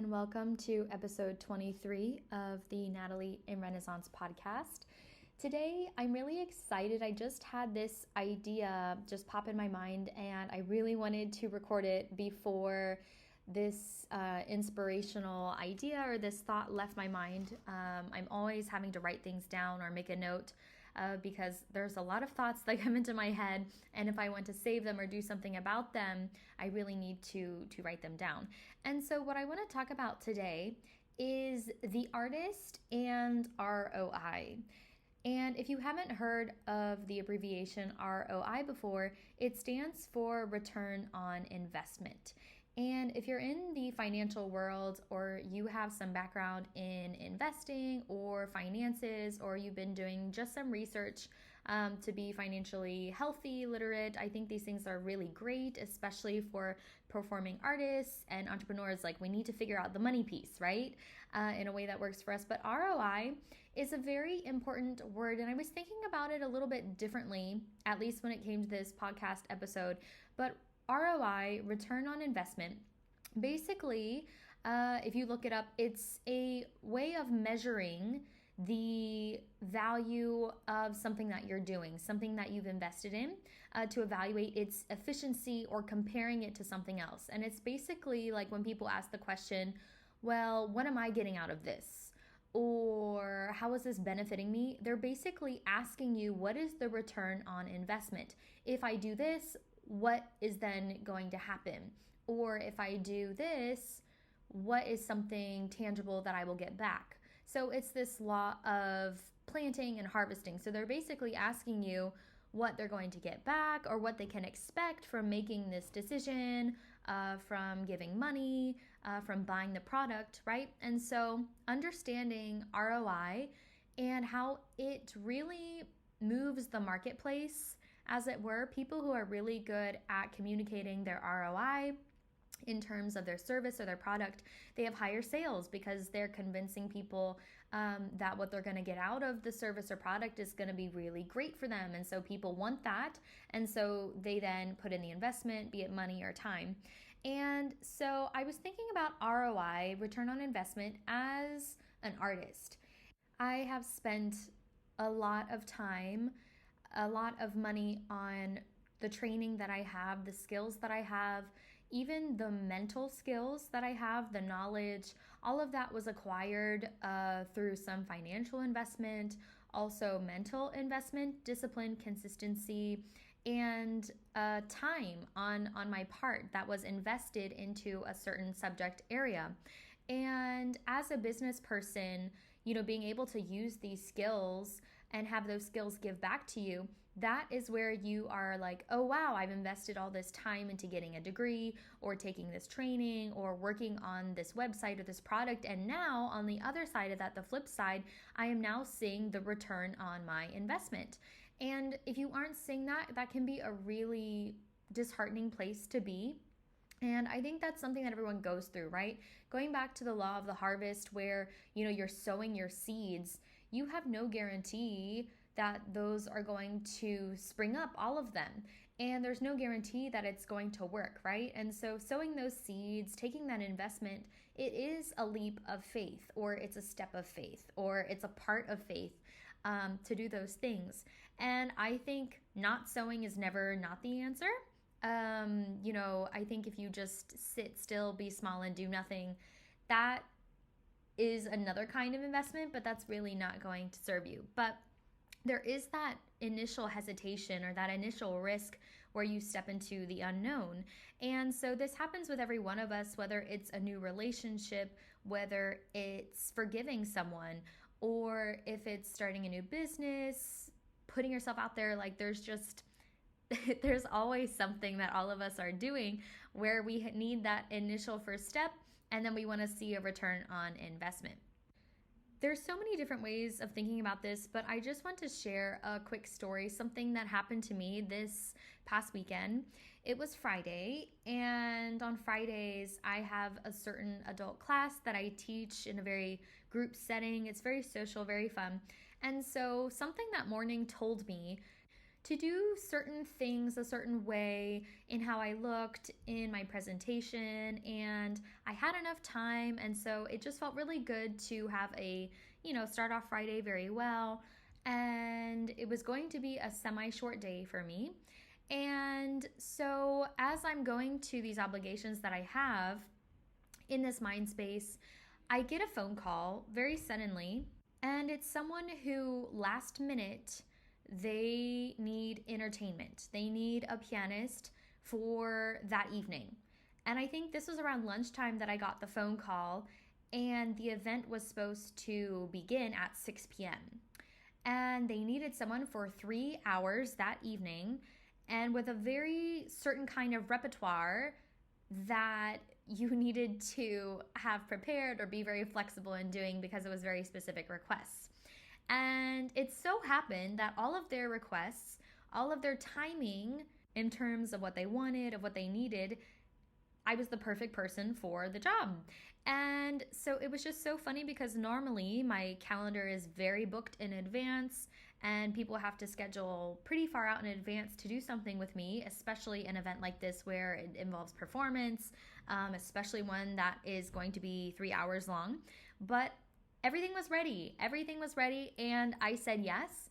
and welcome to episode 23 of the NatalieinRenaissance podcast. Today, I'm really excited. I just had this idea just pop in my mind, and I really wanted to record it before this inspirational idea or this thought left my mind. I'm always having to write things down or make a note because there's a lot of thoughts that come into my head, and if I want to save them or do something about them, I really need to write them down. And so what I want to talk about today is the artist and ROI. And if you haven't heard of the abbreviation ROI before, it stands for return on investment. And if you're in the financial world, or you have some background in investing or finances, or you've been doing just some research to be financially healthy, literate, I think these things are really great, especially for performing artists and entrepreneurs. Like, we need to figure out the money piece, right? In a way that works for us. But ROI is a very important word, and I was thinking about it a little bit differently, at least when it came to this podcast episode. But ROI, return on investment, basically, if you look it up, it's a way of measuring the value of something that you're doing, something that you've invested in, to evaluate its efficiency or comparing it to something else. And it's basically like when people ask the question, well, what am I getting out of this? Or how is this benefiting me? They're basically asking you, what is the return on investment? If I do this, what is then going to happen? Or if I do this, what is something tangible that I will get back? So it's this law of planting and harvesting. So they're basically asking you what they're going to get back, or what they can expect from making this decision, from giving money, from buying the product, right? And so understanding ROI and how it really moves the marketplace, as it were. People who are really good at communicating their ROI in terms of their service or their product, they have higher sales because they're convincing people that what they're going to get out of the service or product is going to be really great for them. And so people want that. And so they then put in the investment, be it money or time. And so I was thinking about ROI, return on investment, as an artist. I have spent a lot of time, a lot of money on the training that I have, the skills that I have, even the mental skills that I have, the knowledge, all of that was acquired through some financial investment, also mental investment, discipline, consistency, and time on my part that was invested into a certain subject area. And as a business person, being able to use these skills and have those skills give back to you, that is where you are like, oh wow, I've invested all this time into getting a degree or taking this training or working on this website or this product. And now on the other side of that, the flip side, I am now seeing the return on my investment. And if you aren't seeing that, that can be a really disheartening place to be. And I think that's something that everyone goes through, right? Going back to the law of the harvest, where, you're sowing your seeds, you have no guarantee that those are going to spring up, all of them. And there's no guarantee that it's going to work, right? And so sowing those seeds, taking that investment, it is a leap of faith, or it's a step of faith, or it's a part of faith to do those things. And I think not sowing is never not the answer. I think if you just sit still, be small, and do nothing, that is another kind of investment, but that's really not going to serve you. But there is that initial hesitation or that initial risk where you step into the unknown. And so this happens with every one of us, whether it's a new relationship, whether it's forgiving someone, or if it's starting a new business, putting yourself out there. Like, there's always something that all of us are doing where we need that initial first step, and then we want to see a return on investment. There's so many different ways of thinking about this, but I just want to share a quick story, something that happened to me this past weekend. It was Friday, and on Fridays, I have a certain adult class that I teach in a very group setting. It's very social, very fun. And so something that morning told me to do certain things a certain way in how I looked in my presentation, and I had enough time, and so it just felt really good to have start off Friday very well. And it was going to be a semi-short day for me. And so as I'm going to these obligations that I have in this mind space, I get a phone call very suddenly, and it's someone who last minute they need entertainment. They need a pianist for that evening. And I think this was around lunchtime that I got the phone call, and the event was supposed to begin at 6 p.m. And they needed someone for 3 hours that evening, and with a very certain kind of repertoire that you needed to have prepared or be very flexible in doing because it was very specific requests. And it so happened that all of their requests, all of their timing in terms of what they wanted, of what they needed, I was the perfect person for the job. And so it was just so funny because normally my calendar is very booked in advance and people have to schedule pretty far out in advance to do something with me, especially an event like this where it involves performance, especially one that is going to be 3 hours long. But everything was ready, and I said yes,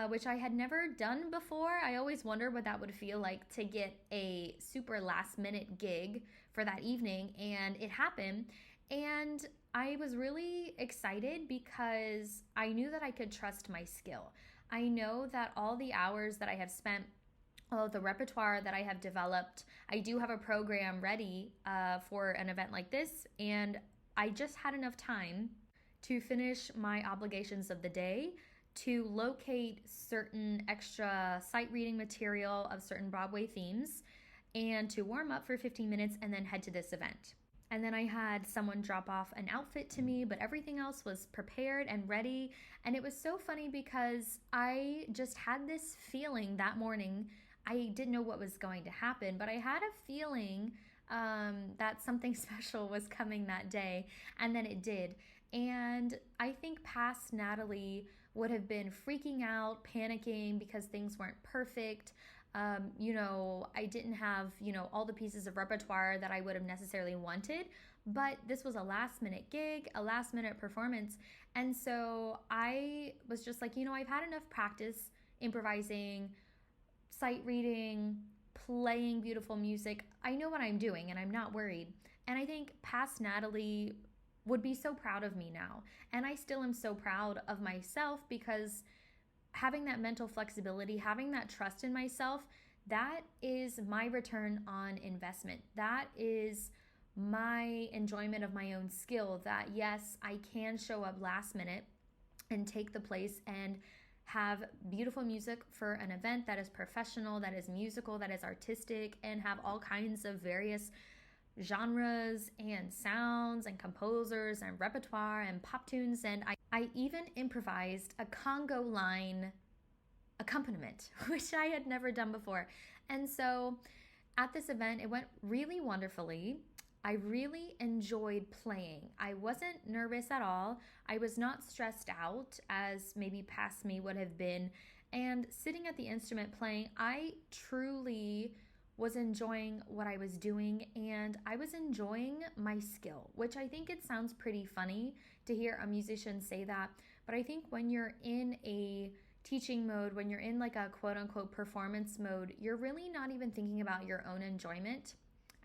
which I had never done before. I always wondered what that would feel like to get a super last minute gig for that evening, and it happened. And I was really excited because I knew that I could trust my skill. I know that all the hours that I have spent, all of the repertoire that I have developed, I do have a program ready for an event like this, and I just had enough time to finish my obligations of the day, to locate certain extra sight reading material of certain Broadway themes, and to warm up for 15 minutes and then head to this event. And then I had someone drop off an outfit to me, but everything else was prepared and ready. And it was so funny because I just had this feeling that morning. I didn't know what was going to happen, but I had a feeling that something special was coming that day, and then it did. And I think past Natalie would have been freaking out, panicking because things weren't perfect. I didn't have, all the pieces of repertoire that I would have necessarily wanted, but this was a last minute gig, a last minute performance. And so I was just like, I've had enough practice improvising, sight reading, playing beautiful music. I know what I'm doing and I'm not worried. And I think past Natalie would be so proud of me now. And I still am so proud of myself because having that mental flexibility, having that trust in myself, that is my return on investment. That is my enjoyment of my own skill, that yes, I can show up last minute and take the place and have beautiful music for an event that is professional, that is musical, that is artistic, and have all kinds of various genres and sounds and composers and repertoire and pop tunes. And I even improvised a Congo line accompaniment, which I had never done before. And so at this event, it went really wonderfully. I really enjoyed playing. I wasn't nervous at all. I was not stressed out as maybe past me would have been. And sitting at the instrument playing, I truly was enjoying what I was doing, and I was enjoying my skill, which I think it sounds pretty funny to hear a musician say that. But I think when you're in a teaching mode, when you're in like a quote unquote performance mode, you're really not even thinking about your own enjoyment.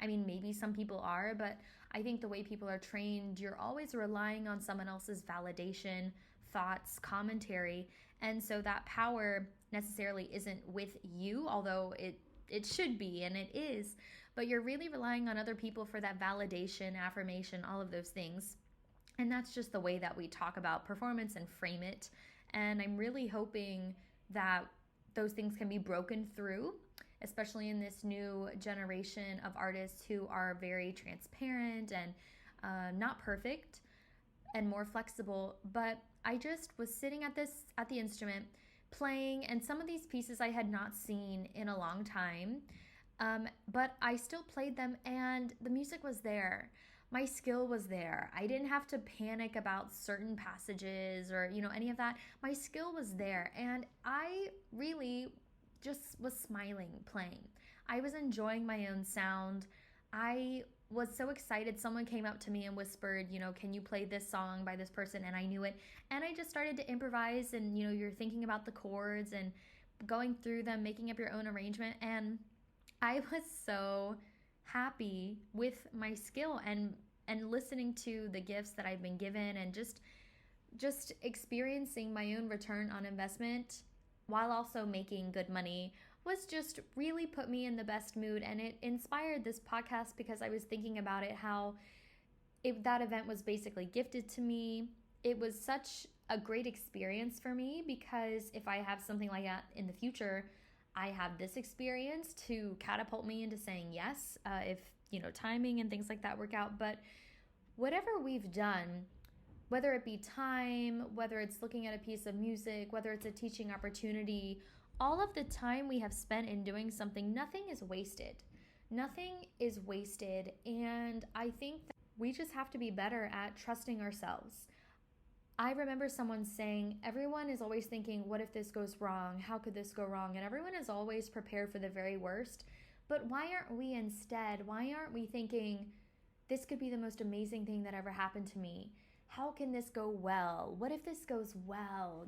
I mean, maybe some people are, but I think the way people are trained, you're always relying on someone else's validation, thoughts, commentary. And so that power necessarily isn't with you, although it should be, and it is, but you're really relying on other people for that validation, affirmation, all of those things. And that's just the way that we talk about performance and frame it. And I'm really hoping that those things can be broken through, especially in this new generation of artists who are very transparent and not perfect and more flexible. But I just was sitting at the instrument playing, and some of these pieces I had not seen in a long time, but I still played them, and the music was there. My skill was there. I didn't have to panic about certain passages or any of that. My skill was there, and I really just was smiling playing. I was enjoying my own sound. I was so excited. Someone came up to me and whispered, can you play this song by this person? And I knew it. And I just started to improvise, and you're thinking about the chords and going through them, making up your own arrangement. And I was so happy with my skill and listening to the gifts that I've been given, and just experiencing my own return on investment while also making good money was just really put me in the best mood. And it inspired this podcast because I was thinking about it, how that event was basically gifted to me. It was such a great experience for me, because if I have something like that in the future, I have this experience to catapult me into saying yes, if timing and things like that work out. But whatever we've done, whether it be time, whether it's looking at a piece of music, whether it's a teaching opportunity, all of the time we have spent in doing something, nothing is wasted. Nothing is wasted. And I think that we just have to be better at trusting ourselves. I remember someone saying, everyone is always thinking, what if this goes wrong? How could this go wrong? And everyone is always prepared for the very worst. But why aren't we instead? Why aren't we thinking, this could be the most amazing thing that ever happened to me? How can this go well? What if this goes well?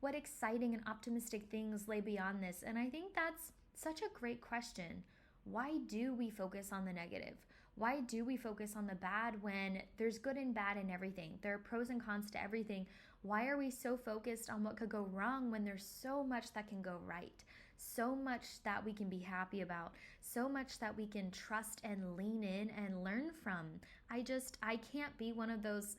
What exciting and optimistic things lay beyond this? And I think that's such a great question. Why do we focus on the negative? Why do we focus on the bad when there's good and bad in everything? There are pros and cons to everything. Why are we so focused on what could go wrong when there's so much that can go right? So much that we can be happy about, so much that we can trust and lean in and learn from. I can't be one of those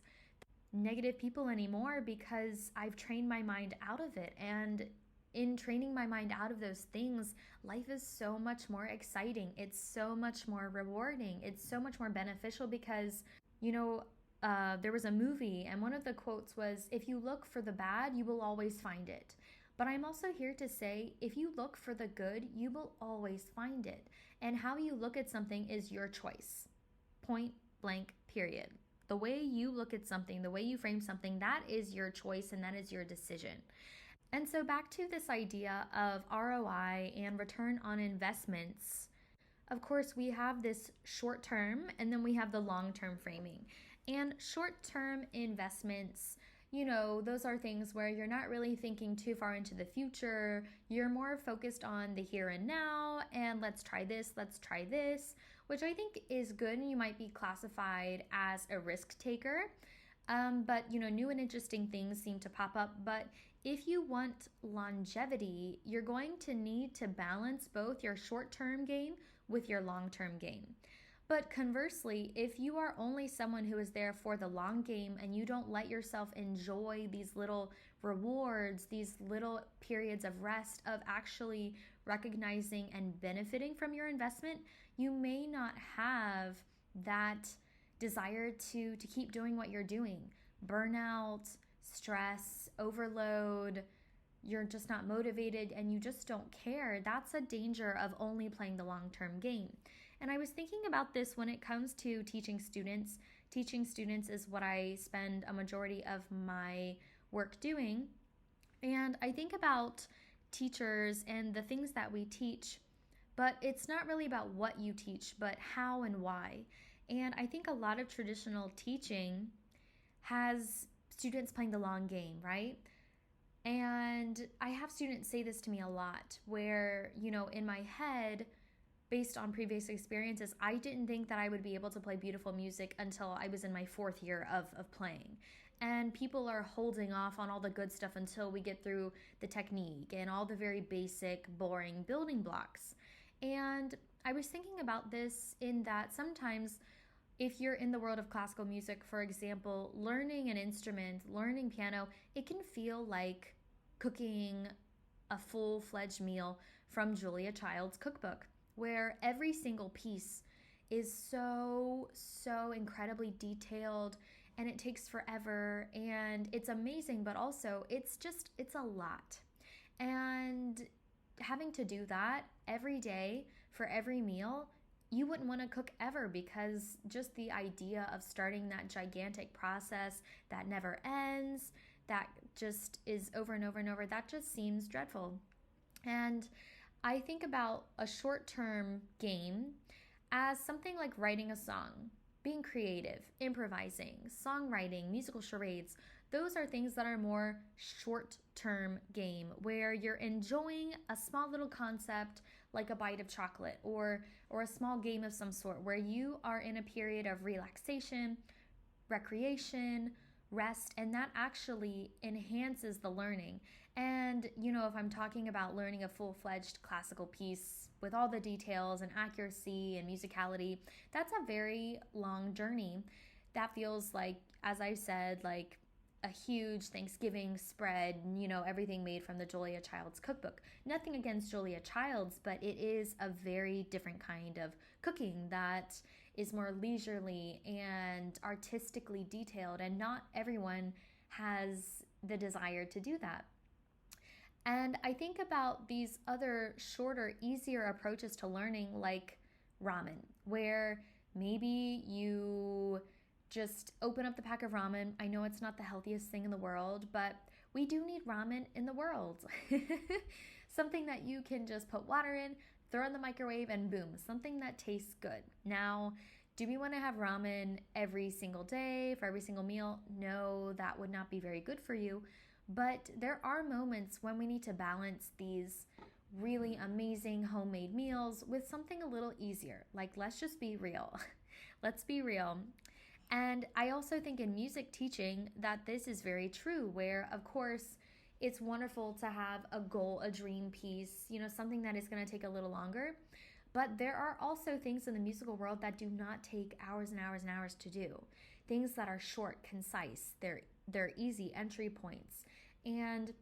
negative people anymore, because I've trained my mind out of it. And in training my mind out of those things, life is so much more exciting. It's so much more rewarding. It's so much more beneficial, because, there was a movie, and one of the quotes was, if you look for the bad, you will always find it. But I'm also here to say, if you look for the good, you will always find it. And how you look at something is your choice. Point blank, period. The way you look at something, the way you frame something, that is your choice and that is your decision. And so back to this idea of ROI and return on investments. Of course, we have this short term, and then we have the long term framing. And short term investments, those are things where you're not really thinking too far into the future. You're more focused on the here and now, and let's try this, which I think is good. And you might be classified as a risk taker. But new and interesting things seem to pop up. But if you want longevity, you're going to need to balance both your short-term gain with your long-term gain. But conversely, if you are only someone who is there for the long game and you don't let yourself enjoy these little rewards, these little periods of rest, of actually recognizing and benefiting from your investment, you may not have that desire to keep doing what you're doing. Burnout, stress, overload, you're just not motivated and you just don't care. That's a danger of only playing the long-term game. And I was thinking about this when it comes to teaching students. Teaching students is what I spend a majority of my work doing. And I think about teachers and the things that we teach, but it's not really about what you teach, but how and why. And I think a lot of traditional teaching has students playing the long game, right? And I have students say this to me a lot, where, in my head, based on previous experiences, I didn't think that I would be able to play beautiful music until I was in my 4th year of playing. And people are holding off on all the good stuff until we get through the technique and all the very basic, boring building blocks. And I was thinking about this in that sometimes if you're in the world of classical music, for example, learning an instrument, learning piano, it can feel like cooking a full-fledged meal from Julia Child's cookbook, where every single piece is so incredibly detailed, and it takes forever, and it's amazing, but also it's a lot. And having to do that every day for every meal, you wouldn't want to cook ever, because just the idea of starting that gigantic process that never ends, that just is over and over and over, that just seems dreadful. And I think about a short-term game as something like writing a song, being creative, improvising, songwriting, musical charades. Those are things that are more short-term game where you're enjoying a small little concept like a bite of chocolate or a small game of some sort where you are in a period of relaxation, recreation, rest, and that actually enhances the learning. And, if I'm talking about learning a full fledged classical piece with all the details and accuracy and musicality, that's a very long journey. That feels like, as I said, like a huge Thanksgiving spread, everything made from the Julia Child's cookbook. Nothing against Julia Child's, but it is a very different kind of cooking that is more leisurely and artistically detailed, and not everyone has the desire to do that. And I think about these other shorter, easier approaches to learning, like ramen, where maybe you just open up the pack of ramen. I know it's not the healthiest thing in the world, but we do need ramen in the world. Something that you can just put water in, throw in the microwave, and boom, something that tastes good. Now, do we want to have ramen every single day for every single meal? No, that would not be very good for you. But there are moments when we need to balance these really amazing homemade meals with something a little easier. Like, let's just be real. Let's be real. And I also think in music teaching that this is very true, where, of course, it's wonderful to have a goal, a dream piece, something that is going to take a little longer. But there are also things in the musical world that do not take hours and hours and hours to do. Things that are short, concise, they're easy entry points. And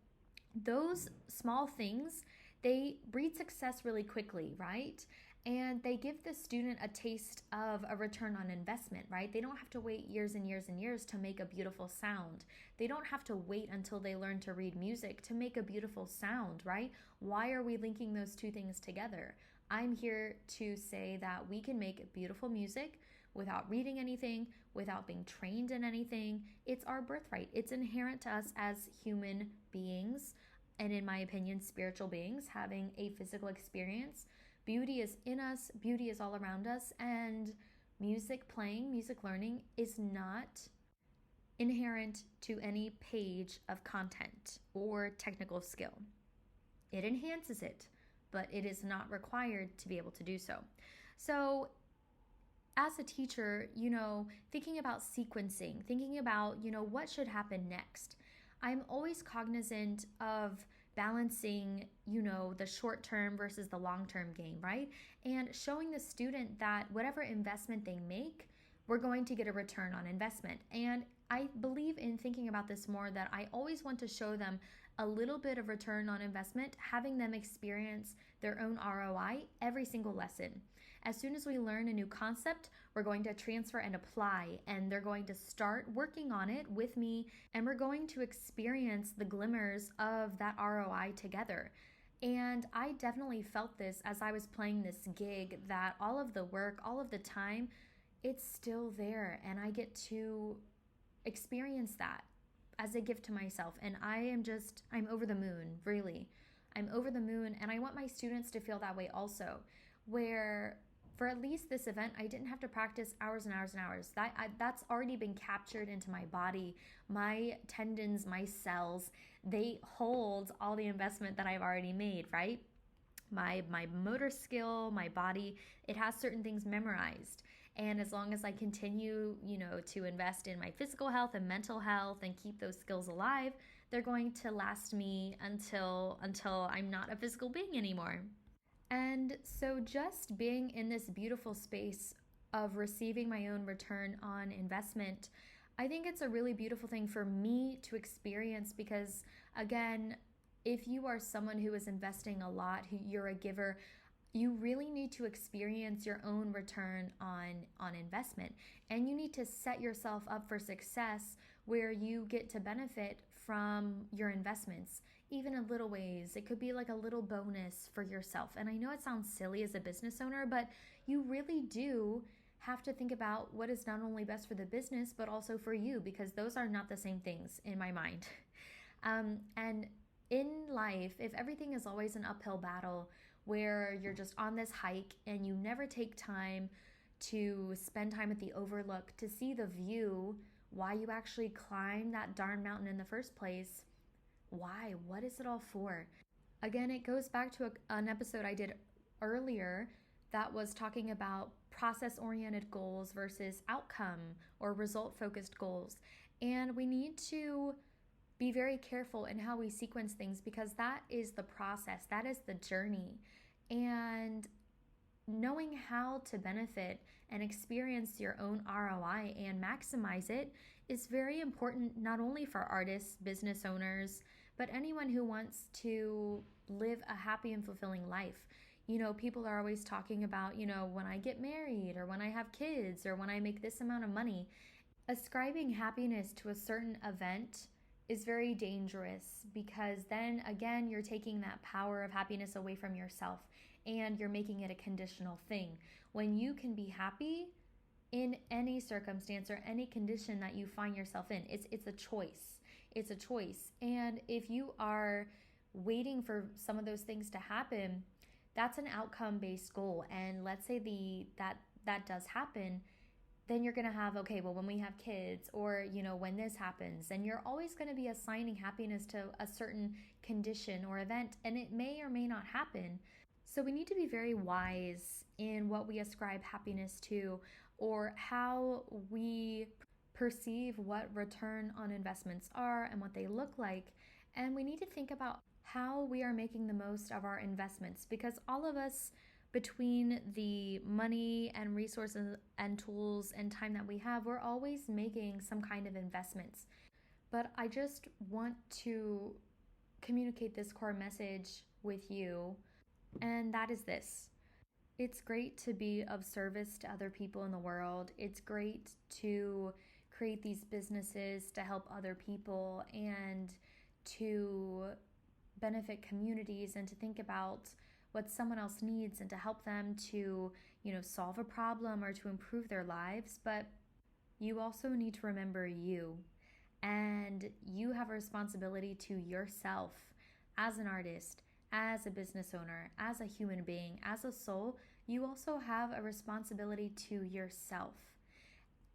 those small things, they breed success really quickly, right? And they give the student a taste of a return on investment, right? They don't have to wait years and years and years to make a beautiful sound. They don't have to wait until they learn to read music to make a beautiful sound, right? Why are we linking those two things together? I'm here to say that we can make beautiful music without reading anything, without being trained in anything. It's our birthright. It's inherent to us as human beings, and in my opinion, spiritual beings having a physical experience. Beauty is in us, beauty is all around us, and music playing, music learning is not inherent to any page of content or technical skill. It enhances it, but it is not required to be able to do so. So as a teacher, thinking about sequencing, thinking about, what should happen next, I'm always cognizant of balancing, the short term versus the long term game, right? And showing the student that whatever investment they make, we're going to get a return on investment. And I believe in thinking about this more, that I always want to show them a little bit of return on investment, having them experience their own ROI every single lesson. As soon as we learn a new concept, we're going to transfer and apply, and they're going to start working on it with me, and we're going to experience the glimmers of that ROI together. And I definitely felt this as I was playing this gig, that all of the work, all of the time, it's still there, and I get to experience that as a gift to myself. And I'm over the moon, really. I'm over the moon, and I want my students to feel that way also, where for at least this event, I didn't have to practice hours and hours and hours. That's already been captured into my body. My tendons, my cells, they hold all the investment that I've already made, right? My motor skill, my body, it has certain things memorized. And as long as I continue, to invest in my physical health and mental health and keep those skills alive, they're going to last me until I'm not a physical being anymore. And so just being in this beautiful space of receiving my own return on investment, I think it's a really beautiful thing for me to experience, because again, if you are someone who is investing a lot, who you're a giver, you really need to experience your own return on investment, and you need to set yourself up for success where you get to benefit from your investments, even in little ways. It could be like a little bonus for yourself. And I know it sounds silly as a business owner, but you really do have to think about what is not only best for the business, but also for you, because those are not the same things in my mind. And in life, if everything is always an uphill battle where you're just on this hike and you never take time to spend time at the overlook to see the view, why you actually climbed that darn mountain in the first place, why? What is it all for? Again, it goes back to an episode I did earlier that was talking about process-oriented goals versus outcome or result-focused goals. And we need to be very careful in how we sequence things, because that is the process, that is the journey. And knowing how to benefit and experience your own ROI and maximize it is very important, not only for artists, business owners, but anyone who wants to live a happy and fulfilling life. People are always talking about, when I get married or when I have kids or when I make this amount of money. Ascribing happiness to a certain event is very dangerous, because then again, you're taking that power of happiness away from yourself and you're making it a conditional thing. When you can be happy in any circumstance or any condition that you find yourself in, it's a choice. It's a choice. And if you are waiting for some of those things to happen, that's an outcome-based goal. And let's say that does happen, then you're going to have, okay, well, when we have kids, or, when this happens, and you're always going to be assigning happiness to a certain condition or event, and it may or may not happen. So we need to be very wise in what we ascribe happiness to, or how we perceive what return on investments are and what they look like. And we need to think about how we are making the most of our investments, because all of us, between the money and resources and tools and time that we have, we're always making some kind of investments. But I just want to communicate this core message with you, and that is this. It's great to be of service to other people in the world. It's great to create these businesses to help other people and to benefit communities, and to think about what someone else needs and to help them to, solve a problem or to improve their lives. But you also need to remember you, and you have a responsibility to yourself as an artist, as a business owner, as a human being, as a soul. You also have a responsibility to yourself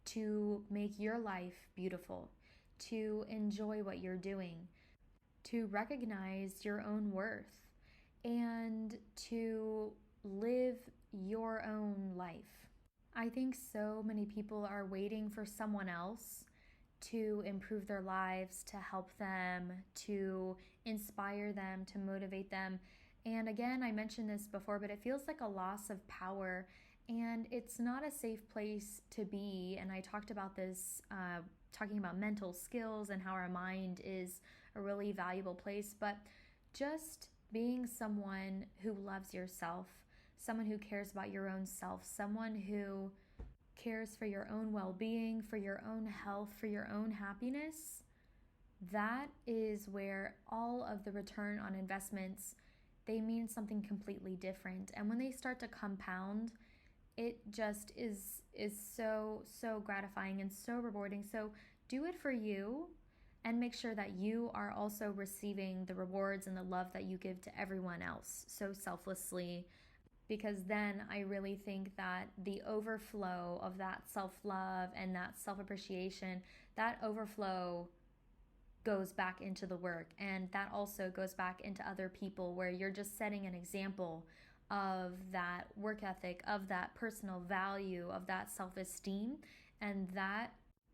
to make your life beautiful, to enjoy what you're doing, to recognize your own worth, and to live your own life. I think so many people are waiting for someone else to improve their lives, to help them, to inspire them, to motivate them. And again, I mentioned this before, but it feels like a loss of power, and it's not a safe place to be. And I talked about this, talking about mental skills and how our mind is a really valuable place, but just being someone who loves yourself, someone who cares about your own self, someone who cares for your own well-being, for your own health, for your own happiness, that is where all of the return on investments, they mean something completely different. And when they start to compound, it just is so gratifying and so rewarding. So do it for you, and make sure that you are also receiving the rewards and the love that you give to everyone else so selflessly, because then I really think that the overflow of that self-love and that self-appreciation, that overflow goes back into the work, and that also goes back into other people, where you're just setting an example of that work ethic, of that personal value, of that self-esteem, and that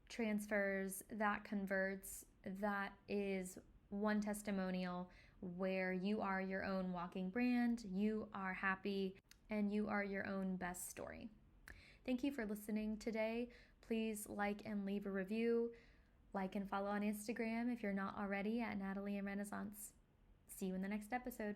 transfers, that converts. That is one testimonial where you are your own walking brand, you are happy, and you are your own best story. Thank you for listening today. Please like and leave a review. Like and follow on Instagram if you're not already at NatalieinRenaissance. See you in the next episode.